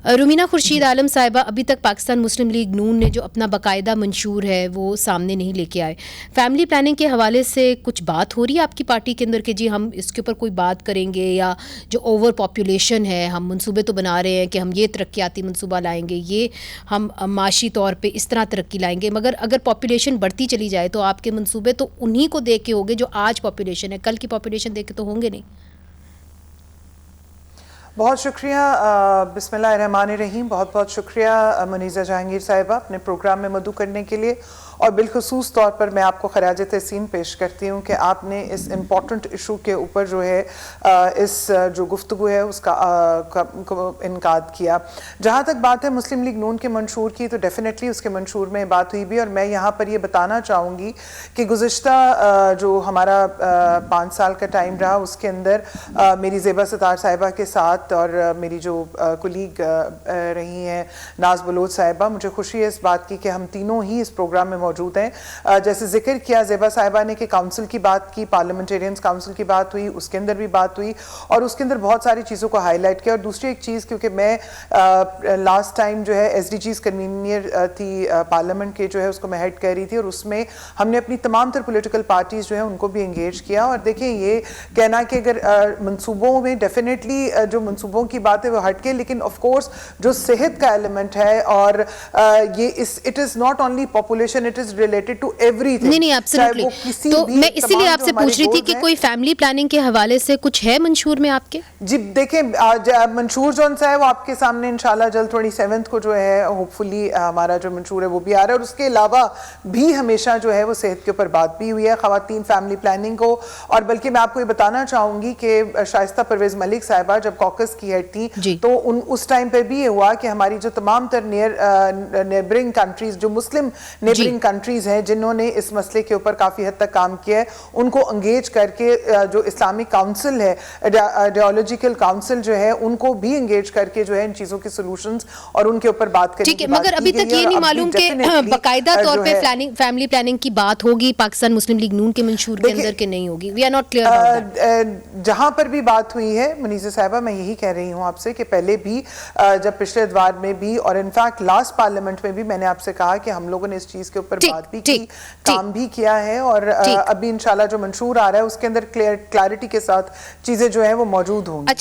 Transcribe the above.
रुमीना खुर्शीद आलम साहिबा, अभी तक पाकिस्तान मुस्लिम लीग नून ने जो अपना बाकायदा मंशूर है वो सामने नहीं लेके आए। फैमिली प्लानिंग के हवाले से कुछ बात हो रही है आपकी पार्टी के अंदर कि जी हम इसके ऊपर कोई बात करेंगे, या जो ओवर पॉपुलेशन है, हम मनसूबे तो बना रहे हैं कि हम ये तरक्याती मनसूबा लाएंगे, ये हम माशी तौर पर इस तरह तरक्की लाएंगे, मगर अगर पॉपुलेशन बढ़ती चली जाए तो आपके मनसूबे तो उन्हीं को देख के होंगे जो आज पॉपुलेशन है, कल की पॉपुलेशन देख के तो होंगे नहीं। बहुत शुक्रिया, बिस्मिल्लाहिर्रहमानिर्रहीम। बहुत बहुत शुक्रिया मुनीज़ा जहांगीर साहिबा अपने प्रोग्राम में मदऊ करने के लिए, और बिलखसूस तौर पर मैं आपको खराज तहसीन पेश करती हूँ कि आपने इस इम्पॉर्टेंट इशू के ऊपर जो है इस जो गुफ्तगू है उसका इनकाद किया। जहाँ तक बात है मुस्लिम लीग नून के मंशूर की, तो डेफिनेटली उसके मंशूर में बात हुई भी, और मैं यहाँ पर ये बताना चाहूँगी कि गुज़िश्ता जो हमारा 5 साल का टाइम रहा उसके अंदर मेरी ज़ेबा सतार साहिबा के साथ और मेरी जो कुलीग रही हैं नाज बलोच साहिबा, मुझे खुशी है इस बात की कि हम तीनों ही इस प्रोग्राम में मौजूद हैं। जैसे जिक्र किया ज़ेबा साहिबा ने कि काउंसिल की बात की, पार्लियामेंटेरियंस काउंसिल की बात हुई, उसके अंदर भी बात हुई और उसके अंदर बहुत सारी चीज़ों को हाईलाइट किया। और दूसरी एक चीज़, क्योंकि मैं लास्ट टाइम जो है SDGs कन्वीनियर थी पार्लियामेंट के, जो है उसको मैं हेड कर रही थी, और उसमें हमने अपनी तमाम तर पोलिटिकल पार्टीज़ जो है उनको भी इंगेज किया। और देखें, ये कहना कि अगर मनसूबों में डेफिनेटली जो मनसूबों की बात है वो हटके, लेकिन ऑफ कोर्स जो सेहत का एलिमेंट है और ये it is not only population, it is related to everything. नहीं, एब्सोल्युटली। तो मैं इसीलिए आपसे पूछ रही थी कि कोई फैमिली प्लानिंग के हवाले से कुछ है मंशूर में आपके? जी देखें, मंशूर जो सा है वो आपके सामने इंशाल्लाह जल्द 27 को जो है होपफुली हमारा जो मंशूर है वो भी आ रहा है। और उसके अलावा भी हमेशा जो है वो सेहत के ऊपर बात भी हुई है, खवातीन फैमिली प्लानिंग को। और बल्कि मैं आपको ये बताना चाहूँगी कि शाइस्ता परवेज़ मलिक साहिबा जब कॉकस की हेड थी तो उस टाइम पे भी ये हुआ कि हमारी जो तमाम तर नेबरिंग कंट्रीज, जो मुस्लिम नेबरिंग कंट्रीज हैं जिन्होंने इस मसले के ऊपर काफ़ी हद तक काम किया है, उनको एंगेज करके जो इस्लामिक काउंसिल है, आइडियोलॉजिकल काउंसिल जो है, उनको भी एंगेज करके जो है इन चीज़ों के सॉल्यूशंस और उनके ऊपर बात करने की बात। मगर अभी तक ये नहीं मालूम कि बाकायदा तौर पे फैमिली प्लानिंग की बात होगी पाकिस्तान मुस्लिम लीग नून के मंशूर के अंदर के नहीं होगी। We are not clear. जहां पर भी बात हुई है मुनीज़ा साहिबा, मैं यही कह रही हूँ आपसे कि पहले भी जब पिछले अदवार में भी और इनफैक्ट लास्ट पार्लियामेंट में भी मैंने आपसे कहा कि हम लोगों ने इस चीज के ऊपर बात भी की, काम भी किया है, और अभी इंशाल्लाह जो मंशूर आ रहा है उसके अंदर क्लैरिटी के साथ चीजें जो है वो मौजूद होंगी।